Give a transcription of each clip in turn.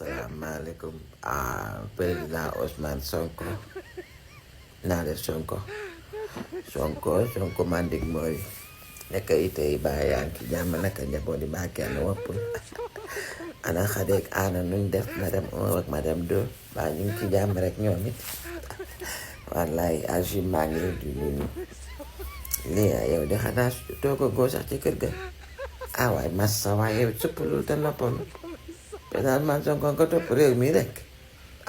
Assalamualaikum. Président Ousmane Sonko naa def Sonko mandik mooy nekk itay baa yaa ngi ci jàmm naka njaboot yi baa kenn woppul ana xadeeg ana nuñ def madame 1 ak madame 2 baa ñu ngi ci jàmm rek ñoom it wallaay agim maa ngi leen di nuyu lii yow de xanaa tooga goo sax ci kër ga waay massa waay yow suppalul te noppalu président Ousmane Sonko nga topp réew mi rek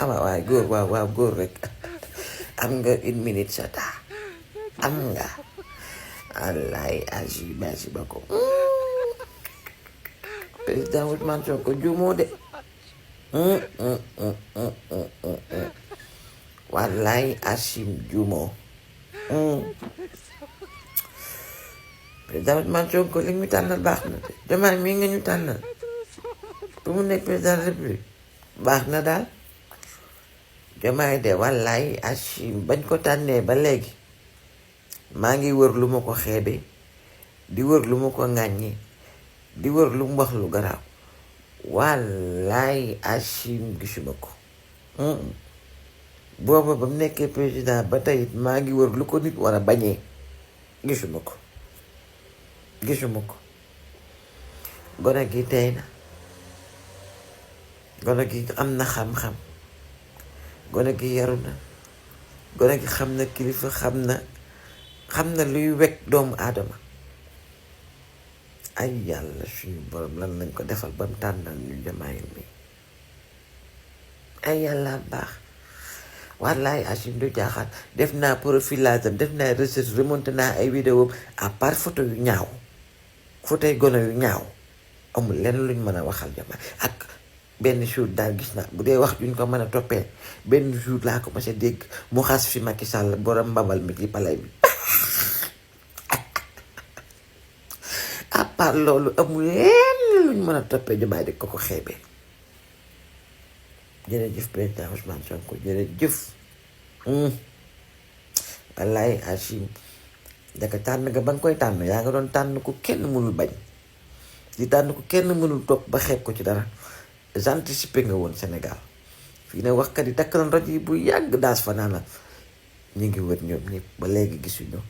waay góor waaw góor rek am nga 1 minute sa taa am nga wallaay agim merci beaucoup président Ousmane Sonko juumoo de wallaay agim juumoo président Ousmane Sonko li ñu tànnal baax na de Diomaye mii nga ñu tànnal pour mu nekk président de la République baax na daal Diomaye de wallaay agim bañ ko tànnee ba léegi maa ngi wër lu ma ko xeebe di wër lu ma ko ŋàññi di wër lu mu wax lu garaaw wallaay agim gisuma ko booba ba mu nekkee président ba tey maa ngi wër lu ko nit war a bañee gisuma ko gone gi tey na gone gi am na xam-xam gone gi yaru na gone gi xam na kilifa xam na luy wekk doomu aadama ay yàlla suñu borom lan lañ ko defal ba mu tànnal ñu Diomaye mi ay yàlla baax wallaay agim du jaaxaat def naa profilage am def naa recherche remonté naa ay vidéo à part photo yu ñaaw photo yu gone yu ñaaw amul lenn luñ mën a waxal Diomaye ak benn jour daal gis naa bu dee wax juñ ko mën a toppee benn jour laa ko mas a dégg mu xas fi Macky Sall borom mbabal mi ci palais bi à part loolu amul lenn luñ mën a toppee Diomaye di ko xeebee jërëjëf président Ousmane Sonko jërëjëf wallaay agim daka tànn nga ba nga koy tànn yaa nga doon tànn ku kenn mënul bañ di tànn ku kenn mënul topp ba xeeb ko ci dara anticipé nga woon Sénégal fii ne waxkat yi takk na rajo yi bu yàgg daas fa naa la ñu ngi wër ñoom ñëpp ba léegi gisuñu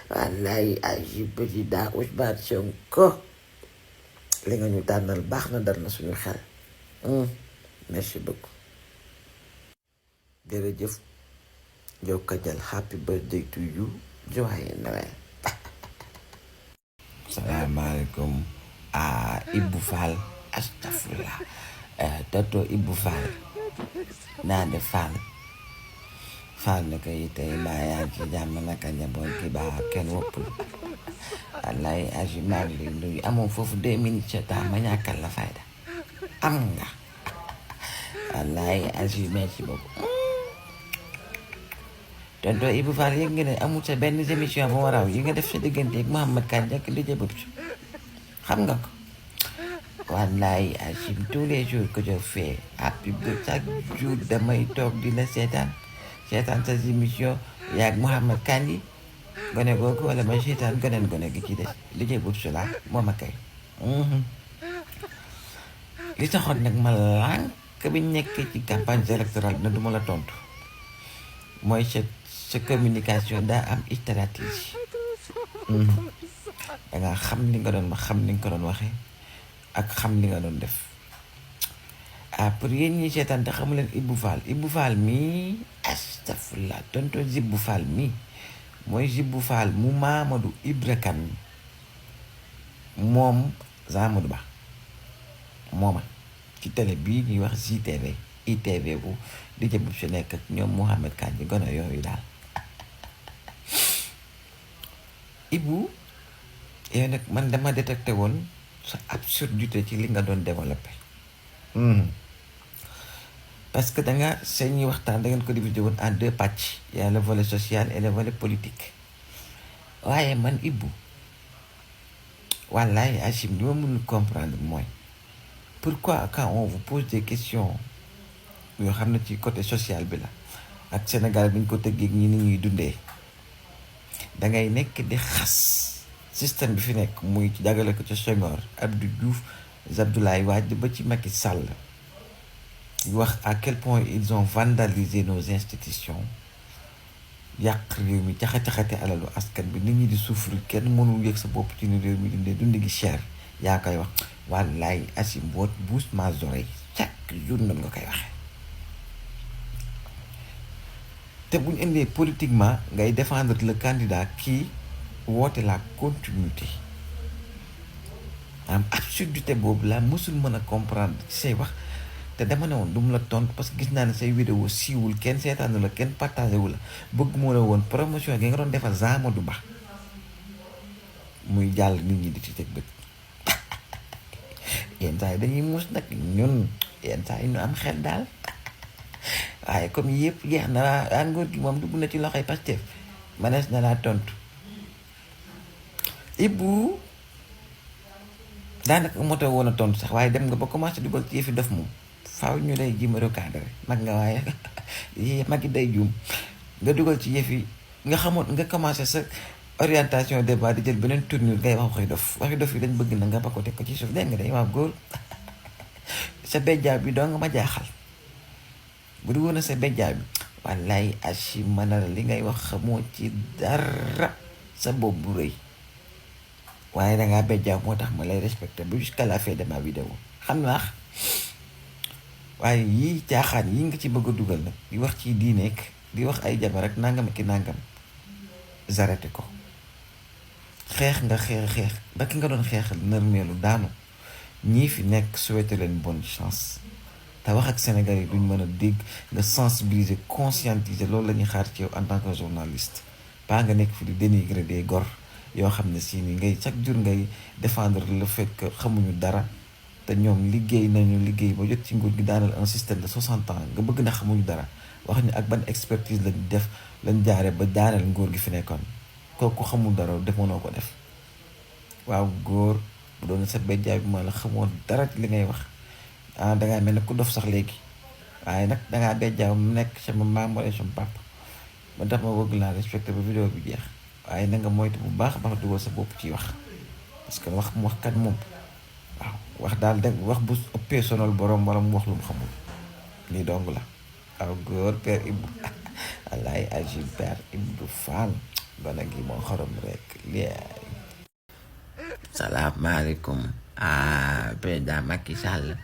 wallaay agim président Ousmane Sonko li nga ñu tànnal baax na dar na suñu xel merci beaucoup jërëjëf yow kajal happy birthday to you joyeux Noël salaamaaleykum Ibou Fall astafurlah toto Ibou Fall naa de Fall naka yi tey mbaa yaa ngi ci jàmm naka njaboot gi baa kenn woppul wallaay agim maa ngi lay nuyu amoon foofu 2 minutes sa temps ma ñàkkal la fayda am nga wallaay agim merci beaucoup tonton Ibou Fall yëg nga ne amul sa benn émission bu ma raw yi nga def sa diggante ak Mouhamed Kandji ak DJ Boubs xam nga ko wallaay agim tous les jours que je fais happy birthday chaque jour damay toog di la seetaan sa émission yaag Mouhamed Kandji gone googu wala ma seetaan gone gi ci des DJ Boubs la moo ma kay li taxoon nag ma lànk bi nekkee ci campagne électorale na duma la tontu mooy sa communication daa am stratégie danga xam li nga doon wax xam li nga ko doon waxee ak xam li nga doon def pour yéen ñi seetaan te xamu leen Ibou Fall mii astafurlah tonton Ibou Fall mii mooy Ibou Fall mu Mamadou Ibra Kane moom Amadou Ba mooma ci télé bii ñuy wax ITV bu di jëbub si nekk ak ñoom Mouhamed Kandji gone yooyu daal Ibou yow nag man dama détecté woon sa absurdité ci li nga doon développé parce que danga seeni waxtaan da ngeen ko divisé woon en 2 pàcc y a le volet social et le volet politique waaye man Ibou wallaay agim li ma mënul comprendre mooy pourquoi quand on vous pose des questions yoo xam ne ci côté social bi la ak Sénégal bi ñu ko tëggee ñi ni ñuy dundee dangay nekk di xas système bi fi nekk muy ci jàggale ko ci Senghor Abdou Diouf Abdoulaye Wade ba ci Macky Sall wax à quel point ils ont vandalisé nos institutions yàq réew mi caxa-caxate alalu askan bi nit ñi di souffrir kenn mënul yëg sa bopp ci ni réew mi dundee dund gi cher yaa koy wax wallaay asi mboot bouche ma oreille chaque jour noonu nga koy waxee te bu ñu indee politiquement ngay défendre le candidat qui woote la continuité am absurdité boobu laa mësul mën a comprendre ci say wax te dama ne woon du mu la tontu parce que gis naa ne say vidéo siiwul kenn seetaanu la kenn partagé wu la bëgg moo la woon promotion gi nga doon defal Amadou Ba muy jàll nit ñi di ci teg bët yenn saa yi dañuy muus nag ñun yenn saa yi ñu am xel daal waaye comme yëpp jeex na waa nguur gi moom dugg na ci loxoy Pastef manees na laa tontu Ibou daanaka moto woon a tontu sax waaye dem nga ba commencé dugal ci yëfi def moom faaw ñu lay jéem a recadré mag nga waaye mag yi day juum nga dugal ci yëfi nga xamoon nga commencé sa orientation débat di jël beneen tournure ngay wax waxi dof yi dañ bëgg na nga ba ko teg ko ci suuf dégg nga day waaw góor sa béjjaa bi doo nga ma jaaxal bu du woon a sa béjjaa bi wallaay achi mana la li ngay wax xamoo ci dara sa bopp bu rëy waaye dangaa béjjaa moo tax ma lay respecté ba jusqu'à la fin de ma vidéo xam naa waaye yii caaxaan yi nga ci bëgg a dugal nag di wax ci diineek di wax ay jabar ak nangam ki nangam zarete ko xeex nga xeex ba ki nga doon xeexal nërmeelu daanu ñii fi nekk souhaité leen bonne chance te wax ak Sénégal yi duñ mën a dégg nga sensibiliser conscientiser loolu la ñuy xaar ci yow en tant que journaliste pas nga nekk fi di dénigrer des gor yoo xam ne si ni ngay chaque jour ngay défendre le fait que xamuñu dara te ñoom liggéey nañu liggéey ba jot ci nguur gi daanal un système de 60 ans nga bëgg na xamuñu dara wax ñu ak ban expertise lañ def lañ jaare ba daanal nguur gi fi nekkoon kooku xamul dara demoonoo ko def waaw góor bu doon sa béjjaay bi ma la xamoo dara ci li ngay wax dangaa mel ne ku dof sax léegi waaye nag dangaa béjjaaw mu nekk sama maam wala sama papa ba tax ma bëgg laa respecté ba vidéo bi jeex waaye na nga moytu bu baax baax dugal sa bopp ciy wax parce que wax kat moom waaw wax daal de wax bu ëppee sonal borom wala mu wax lu mu xamul lii dong la waaw góor père Ibou wallaay agi père Ibou Fall gona gi moo xorom rek lii salaamaaleykum président Macky Sall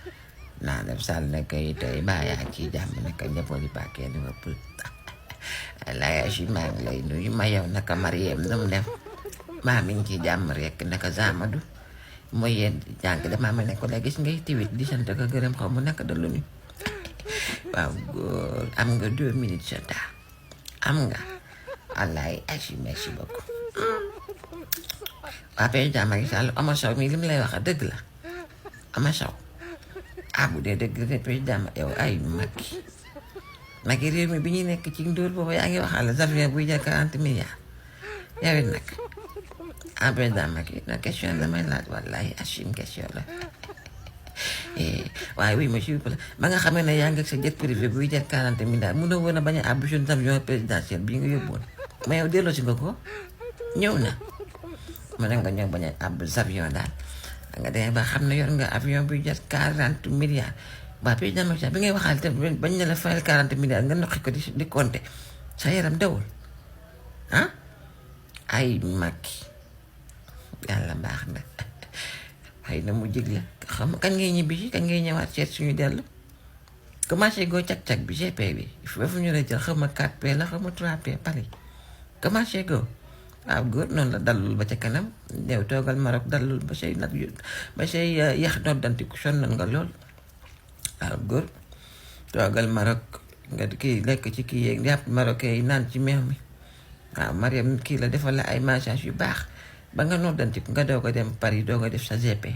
naa def Sall ne kay tey mbaa yaa ci jàmm naka njaboot yi paakee Liverpool wallaay agi maa ngi lay nuyu ma yow naka Mariem nu mu def maa mi ngi ci jàmm rek naka Zamadou mooy yéen jàng damaa mel ne ko la gis ngay tiwit di sant ko gërëm xaw mu naka da lu ni waaw góor am nga 2 minutes sa taa am nga wallaay agi merci beaucoup waa président Macky Sall Omar Sow mi li mu lay wax dëgg la Omar Sow bu dee dëgg de président yow ay Macky réew mi bi ñuy nekk ci ndóol boobu yaa ngi waxal avion buy jar 40 milliards yow it nag président Macky na question damay laaj wallahi achim question la waaye oui monsieur ba nga xamee ne yaa ngi ak sa jet privé buy jar 40 milliards mun na woon a bañ a àbb suñu avion présidentiel bii nga yóbboon mais yow delloo si nga ko ñëw na ma ne nga ñëw bañ a àbb avion daal nga demee ba xam ne yor nga avion buy jar 40 milliards waa président Macky bi ngay waxaal te bañ na la fayal 40 milliards nga noqi ko di compter sa yaram dawul ay Macky yàlla baax na xëy na mu jig la xam kañ ngay ñibbi kañ ngay ñëwaat seet suñu dellu commencé goo cag-cag bi GP bi foofu ñu la jël xam ma 4P la xam ma 3P Paris commencé goo waaw góor noonu la dallul ba ca kanam ñëw toogal Maroc dallul ba say nag ba say yax noddantiku sonnoon nga lool waaw góor toogal Maroc nga kii lekk ci kii yeeg yàpp marocain yi naan ci meew mi waaw Mariam kii la defal la ay massage yu baax ba nga noddantiku nga doog a dem Paris doog a def sa GP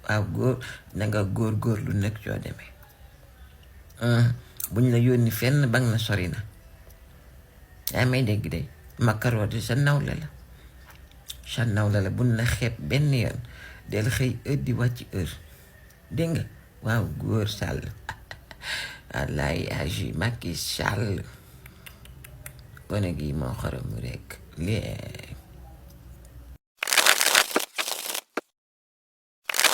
waaw góor na nga góor lu nekk soo demee buñ la yónni fenn ba nga na sori na yaa may dégg de Macaroni sa nawle la buñ la xeeb benn yoon del xëy heure di wàcc heure dégg nga waaw góor Sall wallaay agi Macky Sall gone gi moo xorom rek lii